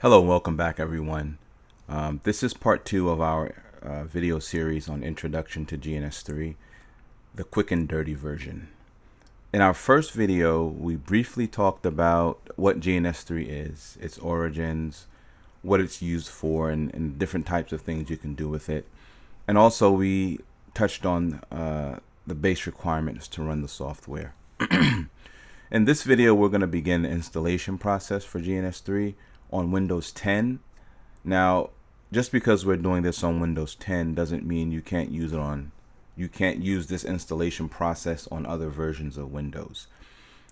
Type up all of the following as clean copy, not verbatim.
Hello, welcome back everyone. This is part 2 of our video series on Introduction to GNS3, the quick and dirty version. In our first video, we briefly talked about what GNS3 is, its origins, what it's used for, and different types of things you can do with it. And also we touched on the base requirements to run the software. In this video, we're going to begin the installation process for GNS3 on Windows 10. Now, just because we're doing this on Windows 10 doesn't mean you can't use this installation process on other versions of Windows.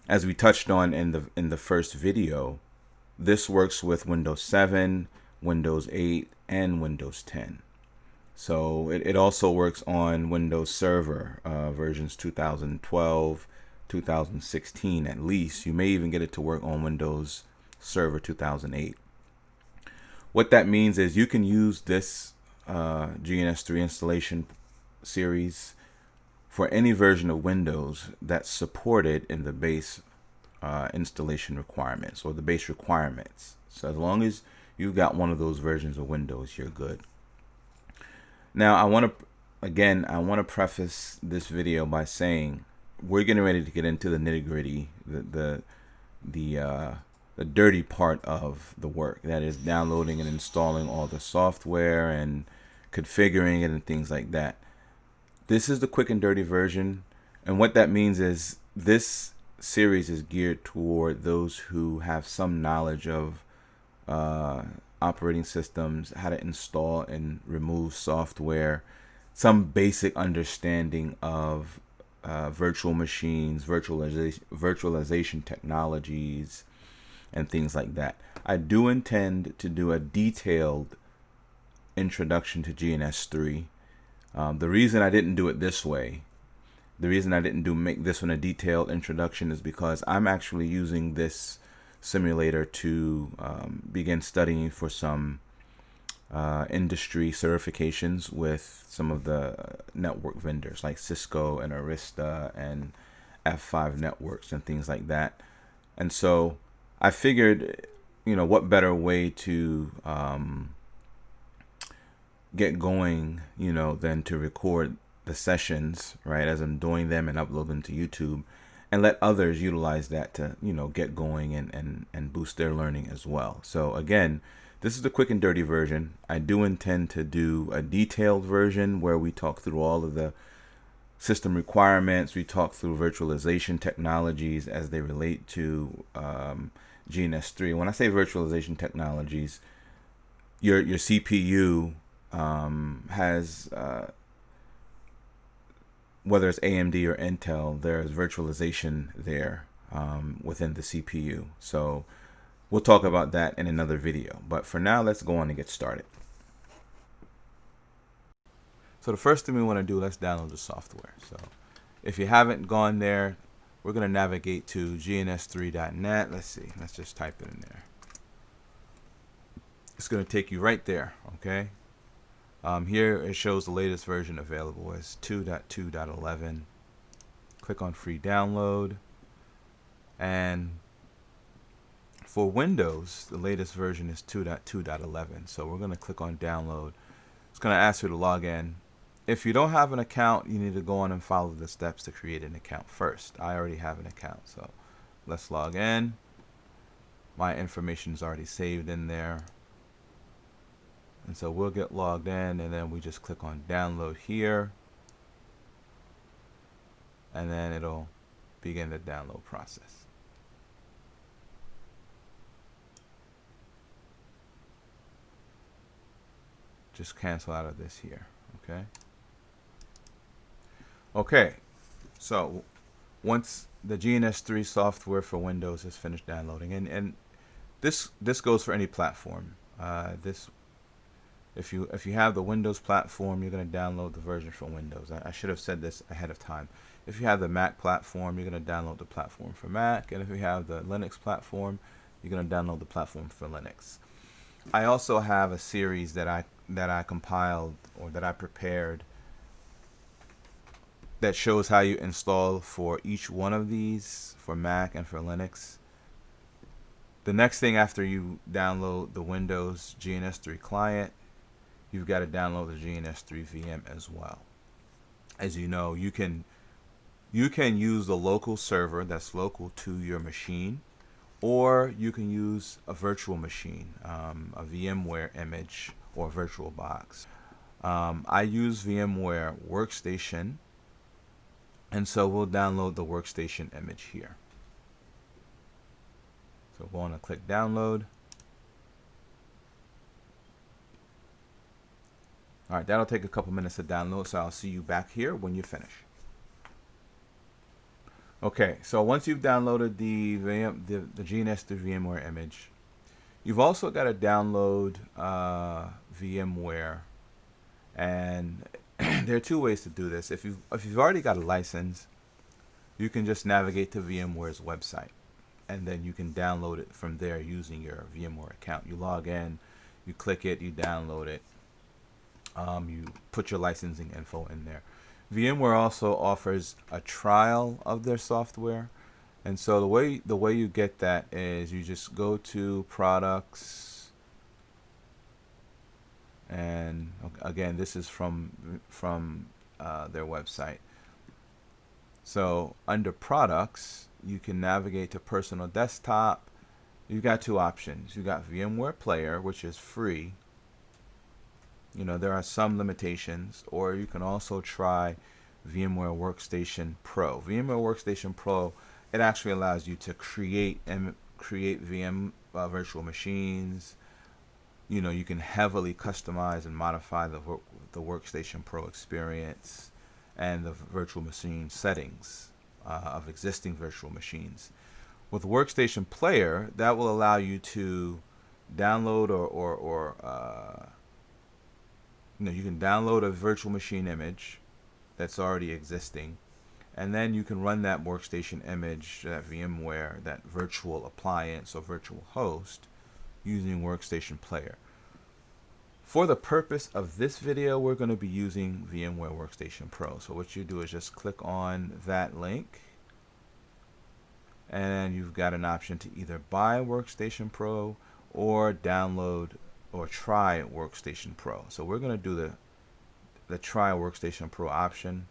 As we touched on in the first video, this works with Windows 7, Windows 8, and Windows 10. So it also works on Windows Server versions 2012, 2016 at least. You may even get it to work on Windows Server 2008. What that means is you can use this GNS3 installation series for any version of Windows that's supported in the base installation requirements or the base requirements. So as long as you've got one of those versions of Windows, you're good. Now I want to preface this video by saying we're getting ready to get into the nitty-gritty, the dirty part of the work, that is downloading and installing all the software and configuring it and things like that. This is the quick and dirty version, and what that means is this series is geared toward those who have some knowledge of operating systems, how to install and remove software, some basic understanding of virtual machines, virtualization technologies, and things like that. I do intend to do a detailed introduction to GNS3. The reason I didn't do it this way, the reason I didn't make this one a detailed introduction is because I'm actually using this simulator to begin studying for some industry certifications with some of the network vendors like Cisco and Arista and F5 networks and things like that. And so I figured, what better way to get going, than to record the sessions, right, as I'm doing them and upload them to YouTube, and let others utilize that to, get going and boost their learning as well. So again, this is the quick and dirty version. I do intend to do a detailed version where we talk through all of the system requirements. We talk through virtualization technologies as they relate to GNS3. When I say virtualization technologies, your CPU has whether it's AMD or Intel, there's virtualization there within the CPU. So we'll talk about that in another video. But for now, let's go on and get started. So the first thing we want to do, let's download the software. So if you haven't gone there, we're going to navigate to gns3.net. Let's see. Let's just type it in there. It's going to take you right there. Okay. Here it shows the latest version available as 2.2.11. Click on free download. And for Windows, the latest version is 2.2.11. So we're going to click on download. It's going to ask you to log in. If you don't have an account, you need to go on and follow the steps to create an account first. I already have an account, so let's log in. My information is already saved in there. And so we'll get logged in, and then we just click on download here. And then it'll begin the download process. Just cancel out of this here, okay? Okay, so once the GNS3 software for Windows is finished downloading, and this goes for any platform. If you have the Windows platform, you're going to download the version for Windows. I should have said this ahead of time. If you have the Mac platform, you're going to download the platform for Mac, and if you have the Linux platform, you're going to download the platform for Linux. I also have a series that I compiled, or that I prepared, that shows how you install for each one of these, for Mac and for Linux. The next thing after you download the Windows GNS3 client, you've got to download the GNS3 VM as well. As you know, you can use the local server that's local to your machine, or you can use a virtual machine, a VMware image or virtual box. I use VMware Workstation, and so we'll download the workstation image here. So we're going to click download. All right, that'll take a couple minutes to download, so I'll see you back here when you finish. Okay, so once you've downloaded the GNS3 VMware image, you've also got to download VMware, and there are two ways to do this. If you've already got a license, you can just navigate to VMware's website, and then you can download it from there using your VMware account. You log in, you click it, you download it, you put your licensing info in there. VMware also offers a trial of their software, and so the way you get that is you just go to products, and again, this is from their website. So under products, you can navigate to personal desktop. You've got two options. You've got VMware Player, which is free. You know, there are some limitations, or you can also try VMware Workstation Pro. VMware Workstation Pro, it actually allows you to create VM virtual machines. You know, you can heavily customize and modify the Workstation Pro experience and the virtual machine settings of existing virtual machines. With Workstation Player, that will allow you to download you can download a virtual machine image that's already existing, and then you can run that workstation image, that VMware, that virtual appliance or virtual host, using Workstation Player. For the purpose of this video, we're going to be using VMware Workstation Pro. So what you do is just click on that link, and you've got an option to either buy Workstation Pro or download or try Workstation Pro. So we're going to do the try Workstation Pro option.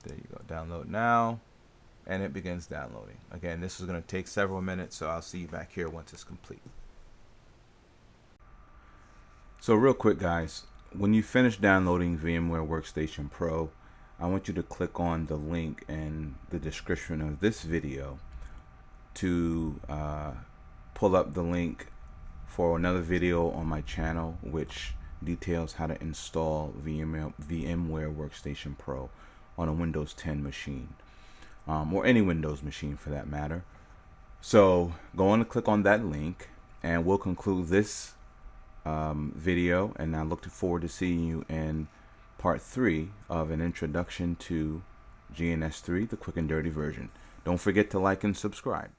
There you go, download now, and it begins downloading. Again, this is going to take several minutes, so I'll see you back here once it's complete. So real quick, guys, when you finish downloading VMware Workstation Pro, I want you to click on the link in the description of this video to pull up the link for another video on my channel, which details how to install VMware Workstation Pro on a Windows 10 machine, or any Windows machine for that matter. So go on and click on that link, and we'll conclude this video, and I look forward to seeing you in part 3 of an introduction to GNS3, the quick and dirty version. Don't forget to like and subscribe.